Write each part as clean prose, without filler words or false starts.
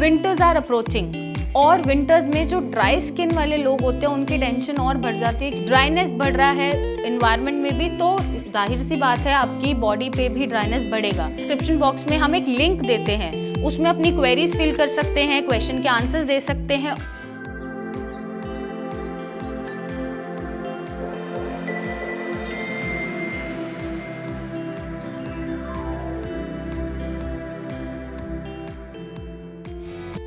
Winters are approaching और winters में जो ड्राई स्किन वाले लोग होते हैं उनकी टेंशन और बढ़ जाती है। ड्राइनेस बढ़ रहा है एनवायरनमेंट में भी, तो जाहिर सी बात है आपकी बॉडी पे भी ड्राइनेस बढ़ेगा। डिस्क्रिप्शन बॉक्स में हम एक लिंक देते हैं, उसमें अपनी क्वेरीज फिल कर सकते हैं, क्वेश्चन के आंसर्स दे सकते हैं।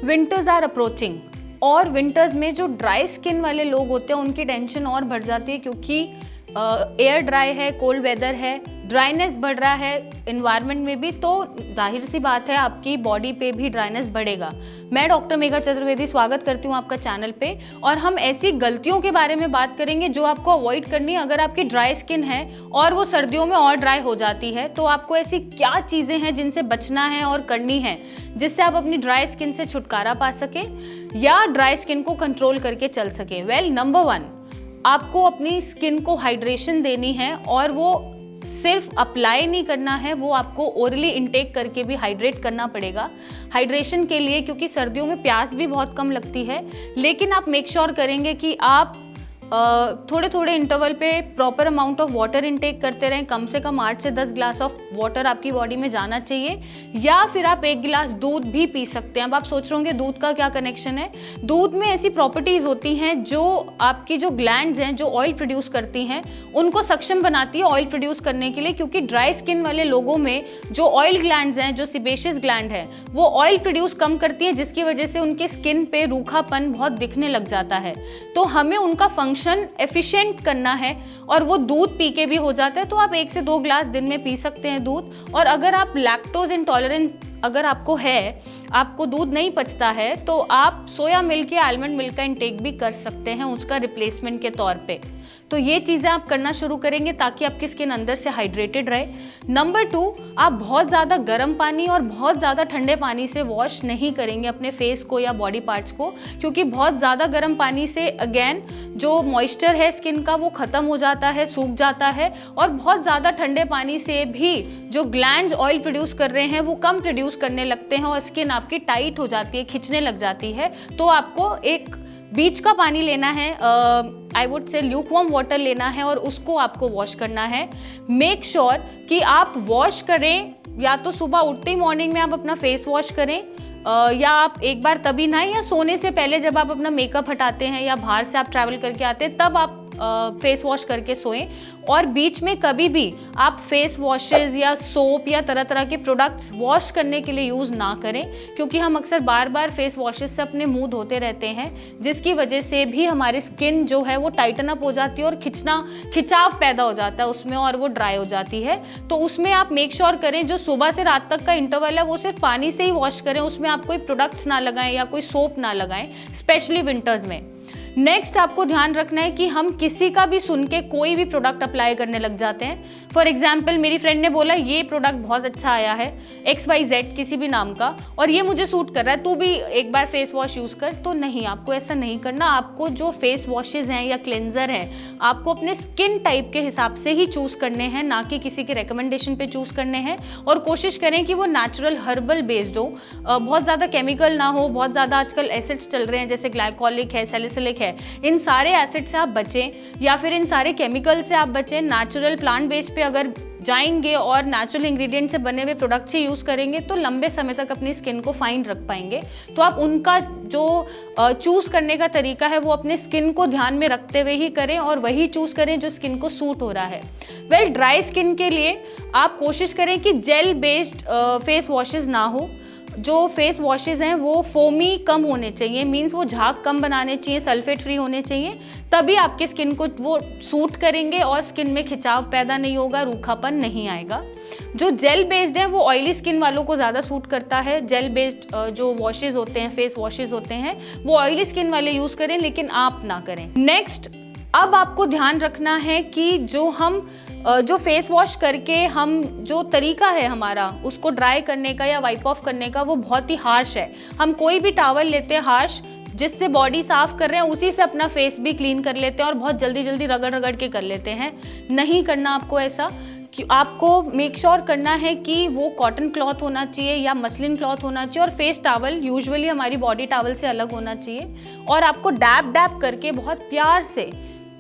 विंटर्स आर अप्रोचिंग और विंटर्स में जो ड्राई स्किन वाले लोग होते हैं उनकी टेंशन और बढ़ जाती है, क्योंकि एयर ड्राई है, कोल्ड वेदर है, ड्राइनेस बढ़ रहा है एनवायरनमेंट में भी, तो जाहिर सी बात है आपकी बॉडी पे भी ड्राइनेस बढ़ेगा। मैं डॉक्टर मेघा चतुर्वेदी स्वागत करती हूँ आपका चैनल पे, और हम ऐसी गलतियों के बारे में बात करेंगे जो आपको अवॉइड करनी है अगर आपकी ड्राई स्किन है और वो सर्दियों में और ड्राई हो जाती है। तो आपको ऐसी क्या चीज़ें हैं जिनसे बचना है और करनी है जिससे आप अपनी ड्राई स्किन से छुटकारा पा सकें या ड्राई स्किन को कंट्रोल करके चल सकें। वेल, नंबर 1, आपको अपनी स्किन को हाइड्रेशन देनी है, और वो सिर्फ अप्लाई नहीं करना है, वो आपको ओरली इंटेक करके भी हाइड्रेट करना पड़ेगा हाइड्रेशन के लिए, क्योंकि सर्दियों में प्यास भी बहुत कम लगती है। लेकिन आप मेक श्योर करेंगे कि आप थोड़े थोड़े इंटरवल पे proper amount of water intake करते रहें। कम से कम 8 से 10 ग्लास ऑफ वाटर आपकी बॉडी में जाना चाहिए, या फिर आप 1 गिलास दूध भी पी सकते हैं। अब आप सोच रहे होंगे दूध का क्या कनेक्शन है। दूध में ऐसी प्रॉपर्टीज़ होती हैं जो आपकी जो ग्लैंड्स हैं जो ऑयल प्रोड्यूस करती हैं उनको सक्षम बनाती है ऑयल प्रोड्यूस करने के लिए, क्योंकि ड्राई स्किन वाले लोगों में जो ऑयल ग्लैंड्स हैं, जो सिबेशियस ग्लैंड है, वो ऑयल प्रोड्यूस कम करती है, जिसकी वजह से उनके स्किन पे रूखापन बहुत दिखने लग जाता है। तो हमें उनका फंक्शन एफिशिएंट करना है, और वो दूध पी के भी हो जाता है। तो आप 1 से 2 ग्लास दिन में पी सकते हैं दूध। और अगर आप लैक्टोज इंटॉलरेंट अगर आपको है, आपको दूध नहीं पचता है, तो आप सोया मिल्क या आलमंड मिल्क का इंटेक भी कर सकते हैं उसका रिप्लेसमेंट के तौर पे। तो ये चीज़ें आप करना शुरू करेंगे ताकि आपकी स्किन अंदर से हाइड्रेटेड रहे। नंबर 2, आप बहुत ज़्यादा गर्म पानी और बहुत ज़्यादा ठंडे पानी से वॉश नहीं करेंगे अपने फेस को या बॉडी पार्ट्स को, क्योंकि बहुत ज़्यादा गर्म पानी से अगेन जो मॉइस्चर है स्किन का वो ख़त्म हो जाता है, सूख जाता है। और बहुत ज़्यादा ठंडे पानी से भी जो ग्लैंड्स ऑयल प्रोड्यूस कर रहे हैं वो कम प्रोड्यूस करने लगते हैं और स्किन आपकी टाइट हो जाती है, खिंचने लग जाती है। तो आपको एक बीच का पानी लेना है, I would say lukewarm water लेना है, और उसको आपको वॉश करना है। मेक श्योर कि आप वॉश करें, या तो सुबह उठते ही मॉर्निंग में आप अपना फेस वॉश करें, या आप एक बार तभी नहाएं, या सोने से पहले जब आप अपना मेकअप हटाते हैं या बाहर से आप ट्रैवल करके आते हैं तब आप फेस वॉश करके सोएं। और बीच में कभी भी आप फेस वॉशेस या सोप या तरह तरह के प्रोडक्ट्स वॉश करने के लिए यूज़ ना करें, क्योंकि हम अक्सर बार बार फेस वॉशेस से अपने मुंह धोते रहते हैं, जिसकी वजह से भी हमारी स्किन जो है वो टाइटन अप हो जाती है और खिंचाव पैदा हो जाता है उसमें, और वो ड्राई हो जाती है। तो उसमें आप मेक श्योर करें जो सुबह से रात तक का इंटरवल है वो सिर्फ पानी से ही वॉश करें, उसमें आप कोई प्रोडक्ट्स ना लगाएं या कोई सोप ना लगाएं, स्पेशली विंटर्स में। नेक्स्ट, आपको ध्यान रखना है कि हम किसी का भी सुन के कोई भी प्रोडक्ट अप्लाई करने लग जाते हैं। फॉर एग्जाम्पल, मेरी फ्रेंड ने बोला ये प्रोडक्ट बहुत अच्छा आया है XYZ किसी भी नाम का, और ये मुझे सूट कर रहा है, तू भी एक बार फेस वॉश यूज़ कर। तो नहीं, आपको ऐसा नहीं करना। आपको जो फेस वॉशेज़ हैं या क्लेंजर हैं आपको अपने स्किन टाइप के हिसाब से ही चूज़ करने हैं, ना कि किसी के रिकमेंडेशन पे चूज़ करने हैं। और कोशिश करें कि वो नेचुरल हर्बल बेस्ड हो, बहुत ज़्यादा केमिकल ना हो। बहुत ज़्यादा आजकल एसिड्स चल रहे हैं, जैसे ग्लाइकोलिक है, सैलिसिलिक है, इन सारे एसिड से आप बचें, या फिर इन सारे केमिकल से आप बचें। नेचुरल प्लांट बेस्ड पे अगर जाएंगे और नेचुरल इंग्रेडिएंट से बने हुए प्रोडक्ट्स ही यूज़ करेंगे तो लंबे समय तक अपनी स्किन को फाइन रख पाएंगे। तो आप उनका जो चूज़ करने का तरीका है वो अपने स्किन को ध्यान में रखते हुए ही करें, और वही चूज़ करें जो स्किन को सूट हो रहा है। वेल, ड्राई स्किन के लिए आप कोशिश करें कि जेल बेस्ड फेस वॉशेज़ ना हो। जो फेस वॉशेज़ हैं वो फोमी कम होने चाहिए, मीन्स वो झाग कम बनाने चाहिए, सल्फेट फ्री होने चाहिए, तभी आपके स्किन को वो सूट करेंगे और स्किन में खिंचाव पैदा नहीं होगा, रूखापन नहीं आएगा। जो जेल बेस्ड है वो ऑयली स्किन वालों को ज़्यादा सूट करता है। जेल बेस्ड जो वॉशेज़ होते हैं, फेस वॉशेज़ होते हैं, वो ऑयली स्किन वाले यूज़ करें, लेकिन आप ना करें। नेक्स्ट, अब आपको ध्यान रखना है कि जो फेस वॉश करके हम जो तरीका है हमारा उसको ड्राई करने का या वाइप ऑफ करने का वो बहुत ही हार्श है। हम कोई भी टॉवल लेते हैं हार्श, जिससे बॉडी साफ कर रहे हैं उसी से अपना फेस भी क्लीन कर लेते हैं और बहुत जल्दी जल्दी रगड़ रगड़ के कर लेते हैं। नहीं करना आपको ऐसा, कि आपको मेक श्योर करना है कि वो कॉटन क्लॉथ होना चाहिए या मसलिन क्लॉथ होना चाहिए, और फेस टॉवल यूजुअली हमारी बॉडी टॉवल से अलग होना चाहिए, और आपको डैब डैब करके बहुत प्यार से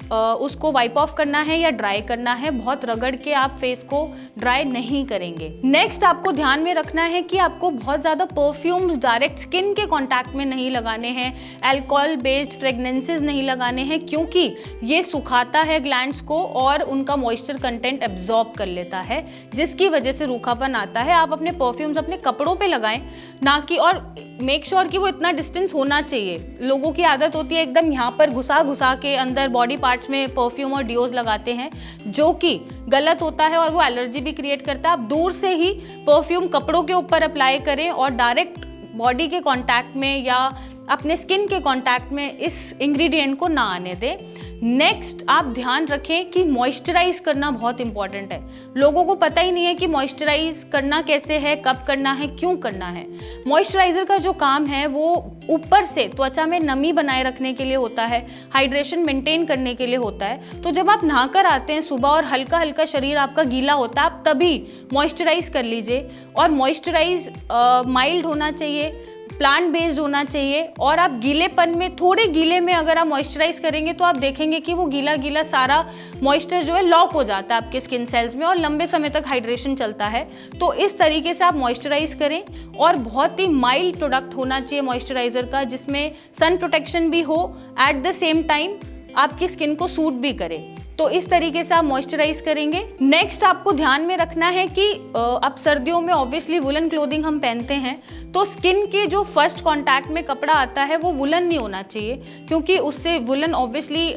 उसको वाइप ऑफ करना है या ड्राई करना है। बहुत रगड़ के आप फेस को ड्राई नहीं करेंगे। नेक्स्ट आपको ध्यान में रखना है कि आपको बहुत ज़्यादा परफ्यूम्स डायरेक्ट स्किन के कांटेक्ट में नहीं लगाने हैं, अल्कोहल बेस्ड फ्रेगनेंसेस नहीं लगाने हैं, क्योंकि ये सुखाता है ग्लैंड्स को और उनका मॉइस्चर कंटेंट एब्जॉर्ब कर लेता है, जिसकी वजह से रूखापन आता है। आप अपने परफ्यूम्स अपने कपड़ों पे लगाएं, ना कि, और मेक श्योर कि वो इतना डिस्टेंस होना चाहिए। लोगों की आदत होती है एकदम यहाँ पर घुसा के अंदर बॉडी पार्ट्स में परफ्यूम और डियोज लगाते हैं, जो कि गलत होता है और वो एलर्जी भी क्रिएट करता है। आप दूर से ही परफ्यूम कपड़ों के ऊपर अप्लाई करें और डायरेक्ट बॉडी के कांटेक्ट में या अपने स्किन के कांटेक्ट में इस इंग्रेडिएंट को ना आने दें। नेक्स्ट आप ध्यान रखें कि मॉइस्चराइज करना बहुत इंपॉर्टेंट है। लोगों को पता ही नहीं है कि मॉइस्चराइज करना कैसे है, कब करना है, क्यों करना है। मॉइस्चराइजर का जो काम है वो ऊपर से त्वचा में नमी बनाए रखने के लिए होता है, हाइड्रेशन मेंटेन करने के लिए होता है। तो जब आप नहाकर आते हैं सुबह और हल्का हल्का शरीर आपका गीला होता है, आप तभी मॉइस्चराइज कर लीजिए। और मॉइस्चराइज माइल्ड होना चाहिए, प्लांट बेस्ड होना चाहिए, और आप गीलेपन में, थोड़े गीले में अगर आप मॉइस्चराइज करेंगे तो आप देखेंगे कि वो गीला गीला सारा मॉइस्चर जो है लॉक हो जाता है आपके स्किन सेल्स में और लंबे समय तक हाइड्रेशन चलता है। तो इस तरीके से आप मॉइस्चराइज करें, और बहुत ही माइल्ड प्रोडक्ट होना चाहिए मॉइस्चराइजर का, जिसमें सन प्रोटेक्शन भी हो, एट द सेम टाइम आपकी स्किन को सूट भी करे। तो इस तरीके से आप मॉइस्चराइज करेंगे। नेक्स्ट आपको ध्यान में रखना है कि अब सर्दियों में ऑब्वियसली वुलन क्लोथिंग हम पहनते हैं, तो स्किन के जो फर्स्ट कांटेक्ट में कपड़ा आता है वो वुलन नहीं होना चाहिए, क्योंकि उससे वुलन ऑब्वियसली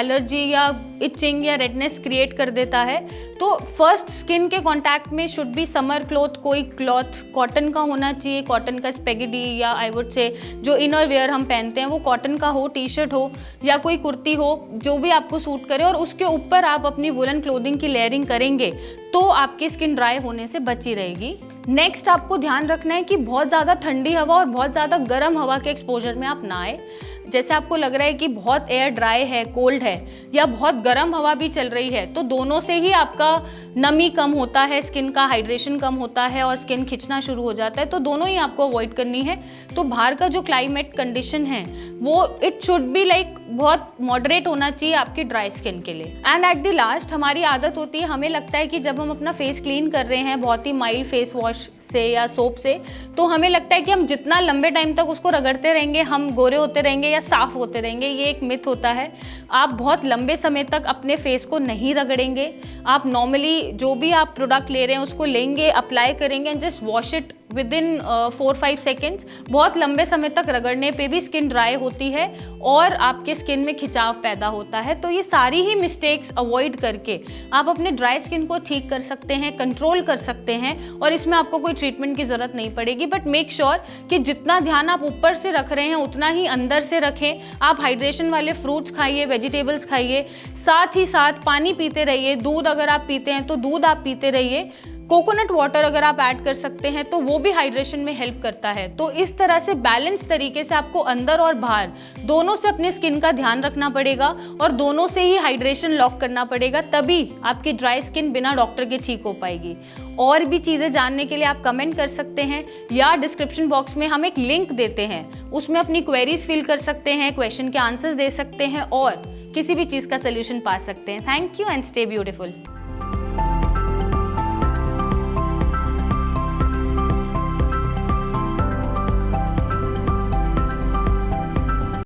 एलर्जी या इचिंग या रेडनेस क्रिएट कर देता है। तो फर्स्ट स्किन के कांटेक्ट में शुड बी समर क्लॉथ, कोई क्लॉथ कॉटन का होना चाहिए, कॉटन का स्पेगेटी, या आई वुड से जो इनर वेयर हम पहनते हैं वो कॉटन का हो, टी शर्ट हो या कोई कुर्ती हो, जो भी आपको सूट करे, और उसके ऊपर आप अपनी वुलन क्लोथिंग की लेयरिंग करेंगे तो आपकी स्किन ड्राई होने से बची रहेगी। नेक्स्ट आपको ध्यान रखना है कि बहुत ज़्यादा ठंडी हवा और बहुत ज़्यादा गर्म हवा के एक्सपोजर में आप ना आए। जैसे आपको लग रहा है कि बहुत एयर ड्राई है, कोल्ड है, या बहुत गर्म हवा भी चल रही है, तो दोनों से ही आपका नमी कम होता है, स्किन का हाइड्रेशन कम होता है और स्किन खिंचना शुरू हो जाता है। तो दोनों ही आपको अवॉइड करनी है। तो बाहर का जो क्लाइमेट कंडीशन है वो इट शुड बी लाइक बहुत मॉडरेट होना चाहिए आपकी ड्राई स्किन के लिए। एंड एट द लास्ट हमारी आदत होती है, हमें लगता है कि जब हम अपना फेस क्लीन कर रहे हैं बहुत ही माइल्ड फेस वॉश से या सोप से, तो हमें लगता है कि हम जितना लंबे टाइम तक उसको रगड़ते रहेंगे हम गोरे होते रहेंगे या साफ होते रहेंगे। ये एक मिथ होता है। आप बहुत लंबे समय तक अपने फेस को नहीं रगड़ेंगे। आप नॉर्मली जो भी आप प्रोडक्ट ले रहे हैं उसको लेंगे, अप्लाई करेंगे and just wash it with in 4-5 seconds. बहुत लंबे समय तक रगड़ने पे भी स्किन ड्राई होती है और आपके स्किन में खिंचाव पैदा होता है। तो ये सारी ही मिस्टेक्स अवॉइड करके आप अपने ड्राई स्किन को ठीक कर सकते हैं, कंट्रोल कर सकते हैं, और इसमें आपको कोई ट्रीटमेंट की ज़रूरत नहीं पड़ेगी। बट मेक श्योर कि जितना ध्यान आप ऊपर से रख रहे हैं उतना ही अंदर से रखें। आप हाइड्रेशन वाले फ्रूट्स खाइए, वेजिटेबल्स खाइए, साथ ही साथ पानी पीते रहिए। दूध अगर आप पीते हैं तो दूध आप पीते रहिए। कोकोनट वाटर अगर आप ऐड कर सकते हैं तो वो भी हाइड्रेशन में हेल्प करता है। तो इस तरह से बैलेंस तरीके से आपको अंदर और बाहर दोनों से अपने स्किन का ध्यान रखना पड़ेगा और दोनों से ही हाइड्रेशन लॉक करना पड़ेगा, तभी आपकी ड्राई स्किन बिना डॉक्टर के ठीक हो पाएगी। और भी चीज़ें जानने के लिए आप कमेंट कर सकते हैं या डिस्क्रिप्शन बॉक्स में हम एक लिंक देते हैं, उसमें अपनी क्वेरीज फिल कर सकते हैं, क्वेश्चन के आंसर्स दे सकते हैं और किसी भी चीज़ का सोल्यूशन पा सकते हैं। Thank you and stay beautiful.